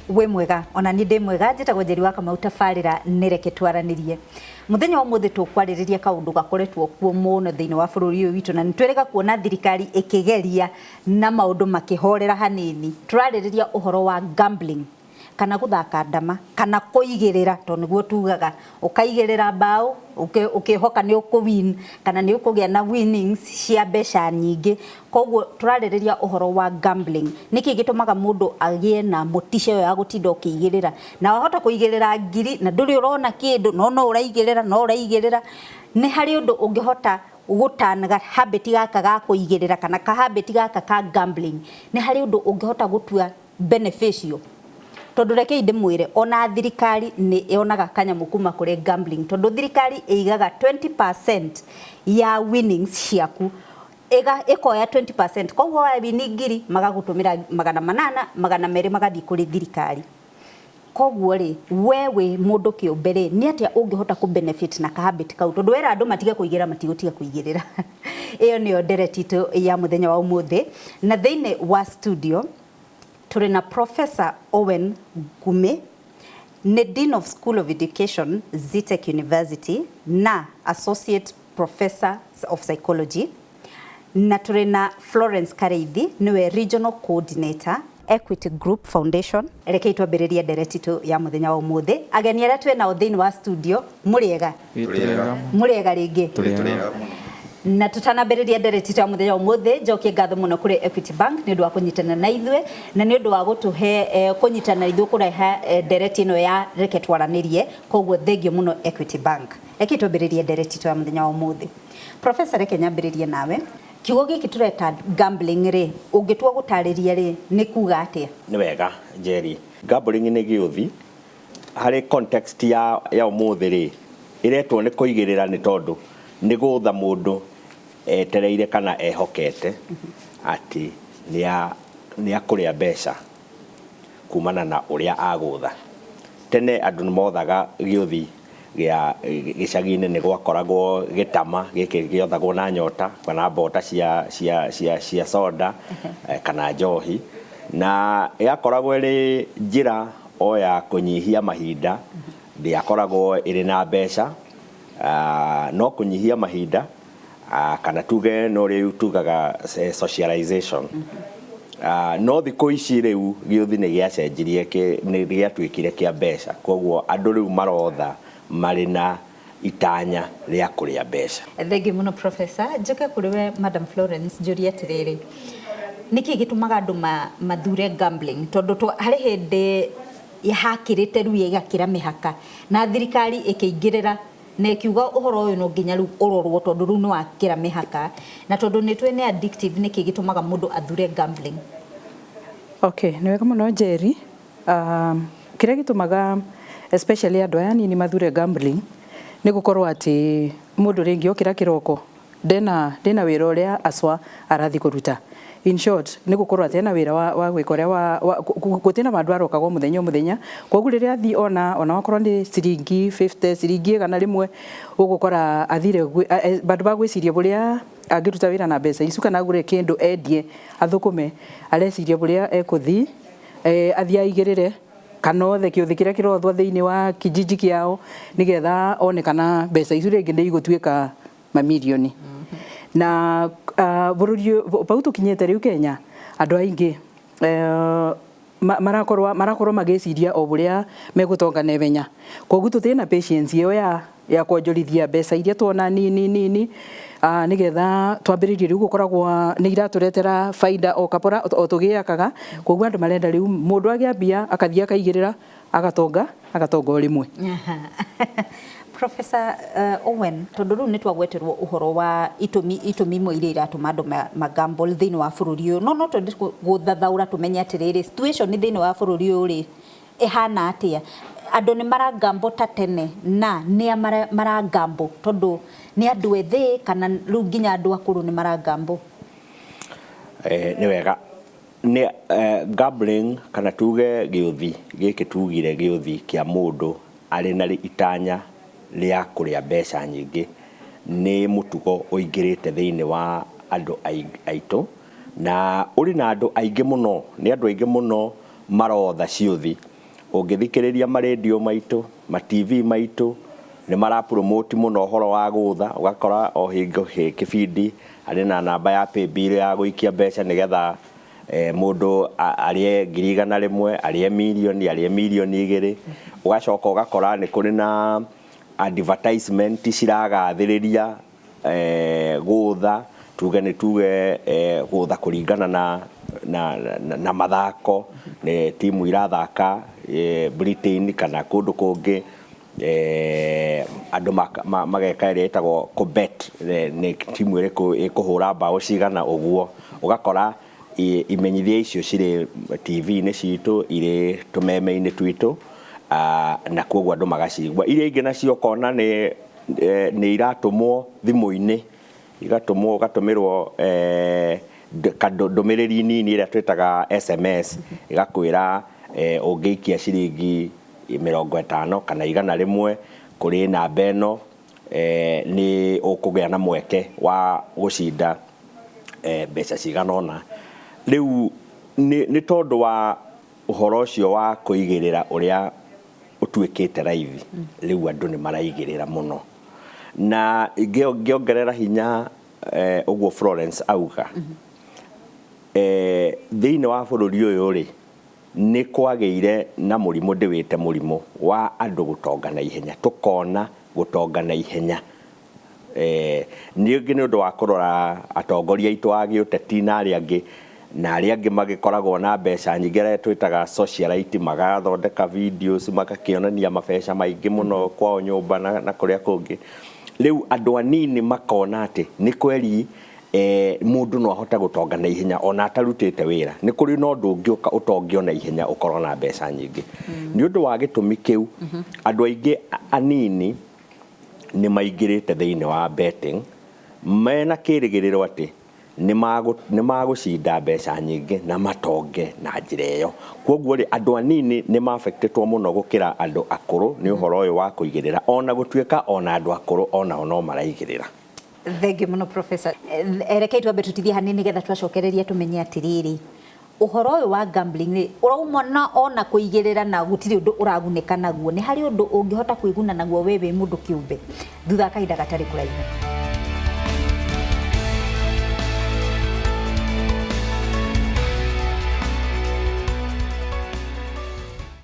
we mwega ona ni ndi mwega njitagwo Njeri wa Kamau tabarira nireke twaranirie muthenya wa muthi tukwariria kaundu gakoretwo kuo muno thiini wa bururi uyu witu na nitwerega kuona thirikari ikigeria na maundu makihorera hanini turariria uhoro wa gambling kana guthaka ndama kana kuigirira to niguo tugaga ukaigirira bao ukihoka ni ukuwin kana ni ukugia na winnings cia besha nyingi koguo turariria uhoro wa gambling niki gitumaga mundu agie na motisha yo ya gutinda ukiigirira na wahota kuigirira ngiri na nduri urona kindu no uraigirira ni hari undu ungihota gutanaga habit gaka ga kuigirira kana ka habit gaka ka gambling ni hari undu ungihota gutua beneficial tondu reke inde mwire ona thirikari ni yonaga kanyamu kuma kuri gambling tondu thirikari eigaga 20% ya winnings ciaku ikoya 20% koguo wa wini ngiri magagutumira 800 magathi kuri thirikari koguo ri wewe mundu kiumbere ni atia ungihota ku benefit na ka habit kau tondu wera andu matige kuigira matigutiga kuigirira iyo niyo nderetito ya muthenya wa umuthi na thiini wa studio turi na Professor Owen Gume ni Dean of School of Education Zetech University na Associate Professor of Psychology na turi na Florence Kareithi niwe Regional Coordinator Equity Group Foundation reke itwambiriria nderetito ya muthenya wa umuthi ageni aria twe na thiini wa studio muriega ringi na tutanambiriria nderetito ya muthenya wa umuthi njokie ngatho muno kuri Equity Bank ni ndu wa kunyitana na ithwe na ni ndu wa gutuhe kunyitana ithwe kureha ndereti ino ya reke twaranirie koguo thengio muno Equity Bank reke twambiririe nderetito ya muthenya wa umuthi Professor reke nyambiririe nawe kiugo giki tureta gambling ri ungitua gutariria ri ni kuga atia ni wega Njeri gambling ni giuthi hari context ya umuthi ri iretwo ni kuigirira ni tondu ni gutha mundu etereire kana ehokete ati ni akuria mbeca kumana na uria agutha tene andu ni mothaga giuthi gia gicagi-ini ni gwakoragwo gitama giki giothagwo na nyota kana bota cia soda kana njohi na yakoragwo iri njira o ya kunyihia mahinda ndiakoragwo iri na mbeca no kunyihia mahinda kana tuge no riu tugaga socialization no thiku ici riu giuthi ni giacenjirie ni giatwikire kia mbeca koguo andu riu marotha marina itanya ria kuria mbeca thegi muno Professor njoke kuri we Madam Florence njuria tiriri niki gitumaga andu mathure gambling tondu hari hindi yahakirite riu igakira mihaka na thirikari ikiingirira na kiuga uhoro uyu no nginya riu urorwo tondu riu no akira mihaka na tondu ni twene addictive niki gitumaga mundu athure gambling okay ni wega muno Njeri kire gitumaga especially andu aya ni mathure gambling ni gukorwo ati mundu ringi okira kiroko ndena wira uria aswa arathi kuruta in short ni gukorwo ati na wira wa gwikoria wa gutina mandu arokagwo muthenya koguo riria athi ona wakorwo ni ciringi 50 ciringi kana rimwe ugukora athire bandu bagwiciria buria angiruta wira na mbeca icu kana agure kindu endie athukume areciria buria ekuthi athia igirire kana othe kiuthi kiria kirothwa thiini wa kijiji kiao nigetha onekana mbeca icu ringi ndi igutwika mamilioni na bururi bau tukinyete riu Kenya andu aingi marakorwo magiciria o buria megutongana ibenya koguo tutina patience iyo ya kwonjorithia mbeca iria tuona nini nigetha twambiririe riu gukoragwo ni iraturetera faida o kapora o tugiakaga koguo andu marenda riu mundu agiambia akathia akaigirira agatonga o rimwe Professor Owen tondu riu ni twagweterwo uhoro wa itumi imwe iria iratuma andu magamble thiini wa bururi uyu no twendi guthathaura tumenye atiriri situation thiini wa bururi uyu ri ihana atia andu ni maragambo ta tene na ni maragambo tondu ni andu ethi kana riu nginya andu akuru ni maragambo ni wega ni gambling kana tuge giuthi giki tugire giuthi kia mundu ari na itanya ria kuria mbeca nyingi ni mutugo uingirite thiini wa andu aitu na uri na andu aingi muno ni andu aingi muno marotha ciuthi ũngĩthikĩrĩria marendio maitũ, ma TV maitũ nĩ mara promote mũno ũhoro wa gũtha, ũgakora o hingo kĩbindi arĩ na namba ya paybill ya gũikia mbeca nĩgetha mũndũ arĩe 100,000, arĩe mirioni, arĩe mirioni 2, ũgacoka ũgakora nĩ kũrĩ na advertisement ciragathĩrĩria gũtha, tuge gũtha kũringana na mathako, nĩ timu irathaka Britain kana kũndũ kũngĩ, andũ mageka ĩrĩa ĩtagwo kũbet, nĩ timu ĩrĩkũ ĩkũhũra mbaũ cigana ũguo, ũgakora imenyithia icio cirĩ TV-inĩ citũ, irĩ tũmeme-inĩ twitũ, na koguo andũ magacigua. Iria ingĩ nacio kona nĩ iratũmwo thimũ-inĩ, ũgatũmĩrwo ndũmĩrĩri nini ĩrĩa twĩtaga SMS, ĩgakwĩra ũngĩikia ciringi 50 kana 100 kũrĩ namba ĩno, nĩ ũkũgĩa na mweke wa gũcinda mbeca cigana ũna. Rĩu nĩ tondũ wa ũhoro ũcio wa kũigĩrĩra ũrĩa ũtuĩkĩte raithi, rĩu andũ nĩ maraigĩrĩra mũno, na ngĩongerera hinya ũguo Florence auga, thĩinĩ wa bũrũri ũyũ rĩ, nĩ kwagĩire na mũrimũ ndĩwĩte mũrimũ wa andũ gũtonga na ihenya, tũkona gũtonga na ihenya. Nĩ ũndũ wa kũrora atongoria aitũ a gĩũteti na arĩa angĩ, na arĩa angĩ magĩkoragwo na mbeca nyingĩ arĩa twĩtaga socialite, magathondeka videos magakĩonania mabeca maingĩ mũno kwao nyũmba na kũrĩa kũngĩ. Rĩu andũ anini makona atĩ nĩ kweri mũndũ no ahote gũtonga na ihenya ona atarutĩte wĩra, nĩ kũrĩ na ũndũ ũngĩũka ũtongio na ihenya ũkorwo na mbeca nyingĩ. Nĩ ũndũ wa gĩtũmi kĩu, andũ aingĩ anini nĩ maingĩrĩte thĩinĩ wa betting, mena kĩrĩgĩrĩro atĩ nĩ magũcinda mbeca nyingĩ na matonge na njĩra ĩyo. Koguo rĩ, andũ anini nĩ ma-affectĩtwo mũno gũkĩra andũ akũrũ nĩ ũhoro ũyũ wa kũigĩrĩra, ona gũtuĩka ona andũ akũrũ onao no maraigĩrĩra. Thengi mũno Professor. Rekei twambe tũtithie hanini nĩgetha twacokereria tũmenye atĩrĩrĩ, ũhoro ũyũ wa gambling rĩ, ũrauma ona kũigĩrĩra na gũtirĩ ũndũ ũragunĩka naguo, nĩ harĩ ũndũ ũngĩhota kwĩguna naguo we wĩ mũndũ kĩũmbe thutha wa kahinda gatarĩ kũraihu?